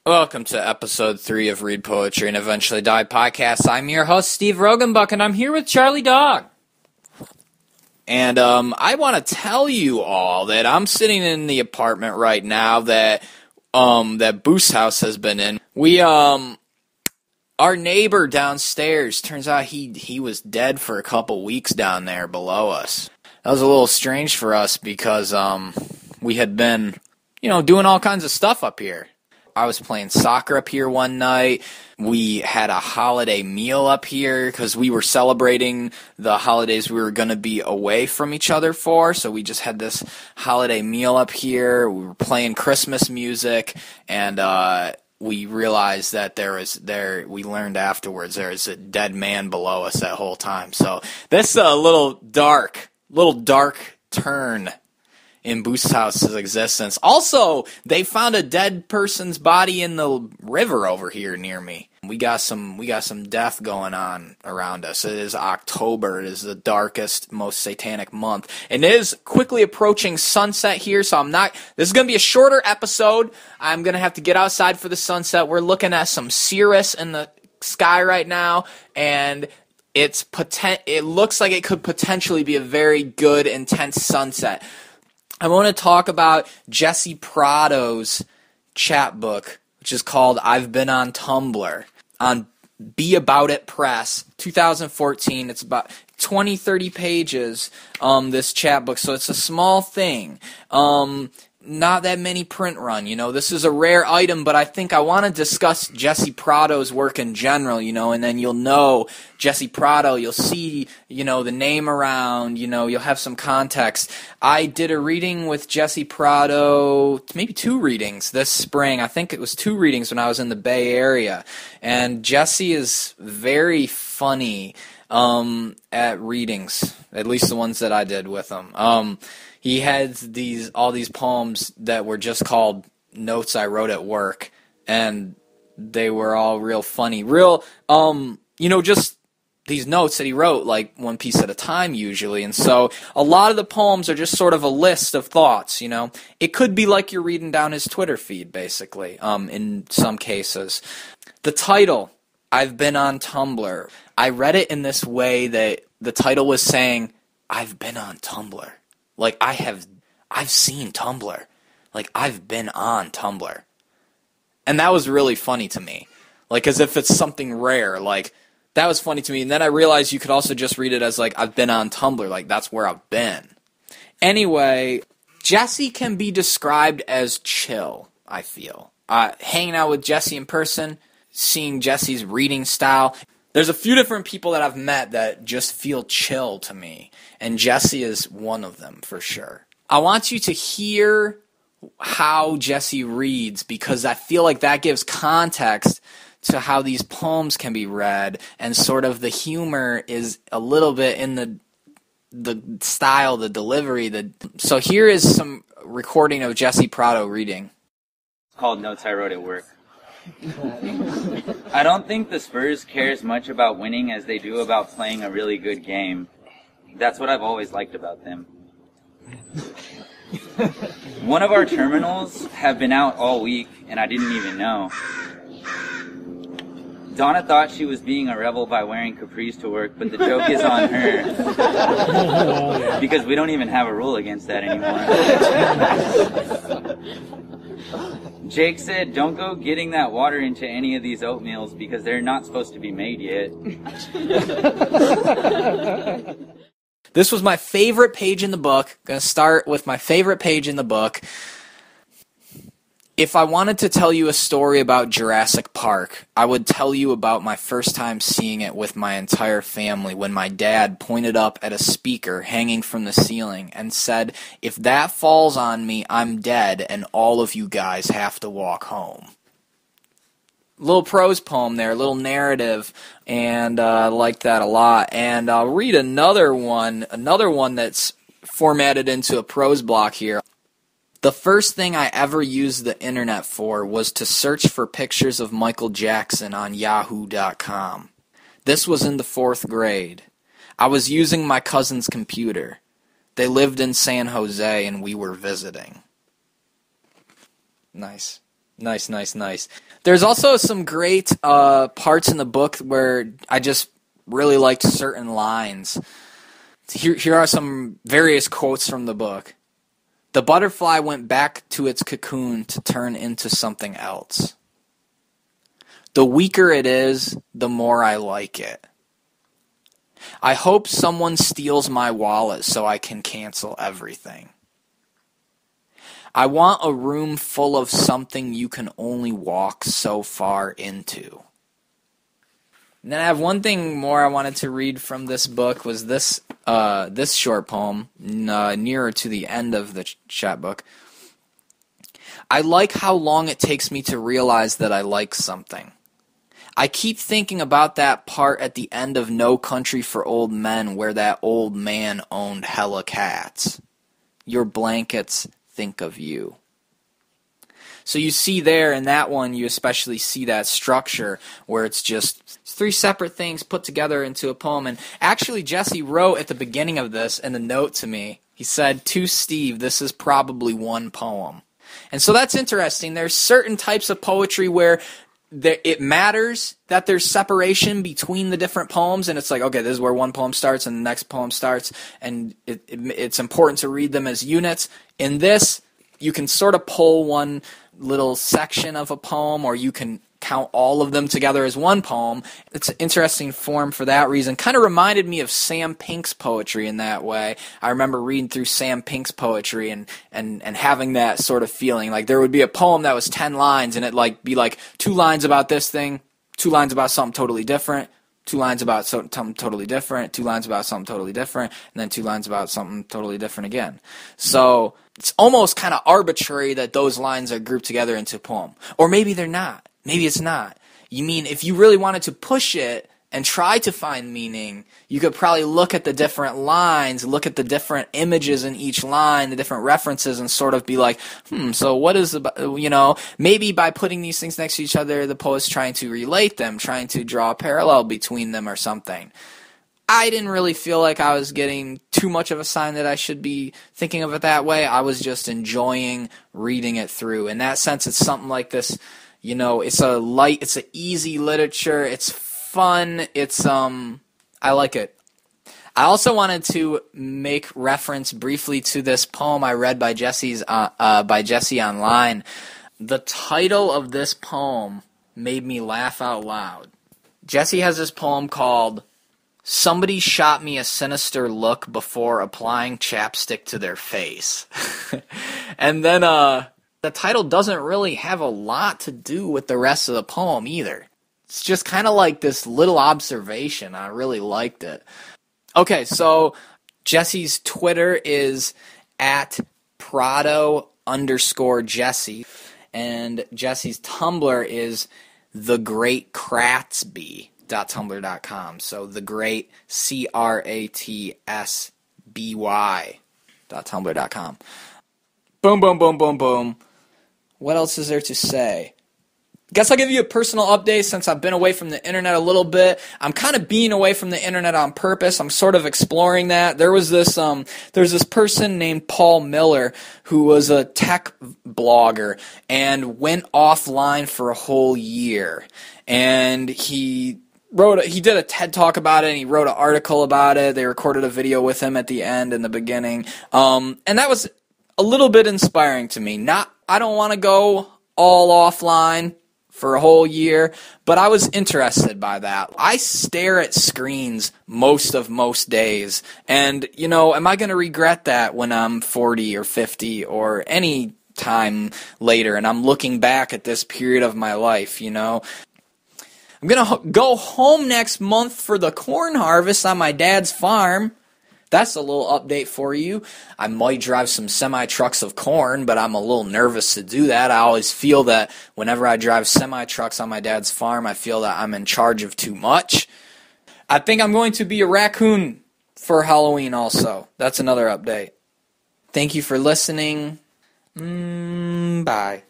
Welcome to episode 3 of Read Poetry and Eventually Die podcast. I'm your host, Steve Rogenbuck, and I'm here with Charlie Dog. And I want to tell you all that I'm sitting in the apartment right now that Boost House has been in. Our neighbor downstairs, turns out he was dead for a couple weeks down there below us. That was a little strange for us because we had been, doing all kinds of stuff up here. I was playing soccer up here one night. We had a holiday meal up here because we were celebrating the holidays we were going to be away from each other for. So we just had this holiday meal up here. We were playing Christmas music, and we realized that we learned afterwards there was a dead man below us that whole time. So this is a little dark turn in Boost House's existence. Also, they found a dead person's body in the river over here near me. We got some death going on around us. It is October. It is the darkest, most satanic month. And it is quickly approaching sunset here, so this is going to be a shorter episode. I'm going to have to get outside for the sunset. We're looking at some cirrus in the sky right now, and it looks like it could potentially be a very good, intense sunset. I want to talk about Jesse Prado's chapbook, which is called I've Been on Tumblr, on Be About It Press, 2014. It's about 20, 30 pages, this chapbook, so it's a small thing. Not that many print run, This is a rare item, but I think I want to discuss Jesse Prado's work in general, and then you'll know Jesse Prado, you'll see, the name around, you'll have some context. I did a reading with Jesse Prado, maybe 2 readings this spring. I think it was 2 readings when I was in the Bay Area. And Jesse is very funny at readings, at least the ones that I did with him. He had all these poems that were just called Notes I Wrote at Work, and they were all real funny. Just these notes that he wrote, like one piece at a time usually. And so a lot of the poems are just sort of a list of thoughts, It could be like you're reading down his Twitter feed, basically, in some cases. The title, I've Been on Tumblr. I read it in this way that the title was saying, I've been on Tumblr. Like, I've seen Tumblr. Like, I've been on Tumblr. And that was really funny to me. Like, as if it's something rare. Like, that was funny to me. And then I realized you could also just read it as, like, I've been on Tumblr. Like, that's where I've been. Anyway, Jesse can be described as chill, I feel. Hanging out with Jesse in person, seeing Jesse's reading style. There's a few different people that I've met that just feel chill to me, and Jesse is one of them for sure. I want you to hear how Jesse reads because I feel like that gives context to how these poems can be read, and sort of the humor is a little bit in the style, the delivery. So here is some recording of Jesse Prado reading. It's called Notes I Wrote at Work. I don't think the Spurs care as much about winning as they do about playing a really good game. That's what I've always liked about them. One of our terminals have been out all week, and I didn't even know. Donna thought she was being a rebel by wearing capris to work, but the joke is on her. Because we don't even have a rule against that anymore. Jake said, don't go getting that water into any of these oatmeals because they're not supposed to be made yet. This was my favorite page in the book. I'm going to start with my favorite page in the book. If I wanted to tell you a story about Jurassic Park, I would tell you about my first time seeing it with my entire family when my dad pointed up at a speaker hanging from the ceiling and said, if that falls on me, I'm dead and all of you guys have to walk home. Little prose poem there, little narrative, and I like that a lot. And I'll read another one that's formatted into a prose block here. The first thing I ever used the internet for was to search for pictures of Michael Jackson on yahoo.com. This was in the 4th grade. I was using my cousin's computer. They lived in San Jose and we were visiting. Nice. Nice, nice, nice. There's also some great parts in the book where I just really liked certain lines. Here are some various quotes from the book. The butterfly went back to its cocoon to turn into something else. The weaker it is, the more I like it. I hope someone steals my wallet so I can cancel everything. I want a room full of something you can only walk so far into. And then I have one thing more I wanted to read from this book was this short poem, nearer to the end of the chapbook. I like how long it takes me to realize that I like something. I keep thinking about that part at the end of No Country for Old Men where that old man owned hella cats. Your blankets think of you. So you see there in that one, you especially see that structure where it's just three separate things put together into a poem. And actually, Jesse wrote at the beginning of this in the note to me, he said, to Steve, this is probably one poem. And so that's interesting. There's certain types of poetry where it matters that there's separation between the different poems, and it's like, okay, this is where one poem starts and the next poem starts, and it's important to read them as units. In this, you can sort of pull one little section of a poem, or you can count all of them together as one poem. It's an interesting form for that reason. Kind of reminded me of Sam Pink's poetry in that way. I remember reading through Sam Pink's poetry and having that sort of feeling. Like there would be a poem that was 10 lines, and it'd be like 2 lines about this thing, 2 lines about something totally different, 2 lines about something totally different, 2 lines about something totally different, and then 2 lines about something totally different again. So it's almost kind of arbitrary that those lines are grouped together into a poem. Or maybe they're not. Maybe it's not. You mean if you really wanted to push it and try to find meaning, you could probably look at the different lines, look at the different images in each line, the different references, and sort of be like, so what is maybe by putting these things next to each other, the poet's trying to relate them, trying to draw a parallel between them or something. I didn't really feel like I was getting too much of a sign that I should be thinking of it that way. I was just enjoying reading it through. In that sense, it's something like this, it's it's an easy literature, it's fun, I like it. I also wanted to make reference briefly to this poem I read by Jesse online. The title of this poem made me laugh out loud. Jesse has this poem called Somebody Shot Me a Sinister Look Before Applying Chapstick to Their Face. And then the title doesn't really have a lot to do with the rest of the poem either. It's just kind of like this little observation. I really liked it. Okay, so Jesse's Twitter is at Prado_Jesse, and Jesse's Tumblr is thegreatkratsby.tumblr.com. So thegreatkratsby.tumblr.com. Boom, boom, boom, boom, boom. What else is there to say? Guess I'll give you a personal update since I've been away from the internet a little bit. I'm kind of being away from the internet on purpose. I'm sort of exploring that. There's this person named Paul Miller who was a tech blogger and went offline for a whole year. And he did a TED Talk about it, and he wrote an article about it. They recorded a video with him at the end and the beginning. And that was a little bit inspiring to me. I don't want to go all offline for a whole year, but I was interested by that. I stare at screens most days, and, am I going to regret that when I'm 40 or 50 or any time later, and I'm looking back at this period of my life, I'm going to go home next month for the corn harvest on my dad's farm. That's a little update for you. I might drive some semi-trucks of corn, but I'm a little nervous to do that. I always feel that whenever I drive semi-trucks on my dad's farm, I feel that I'm in charge of too much. I think I'm going to be a raccoon for Halloween also. That's another update. Thank you for listening. Bye.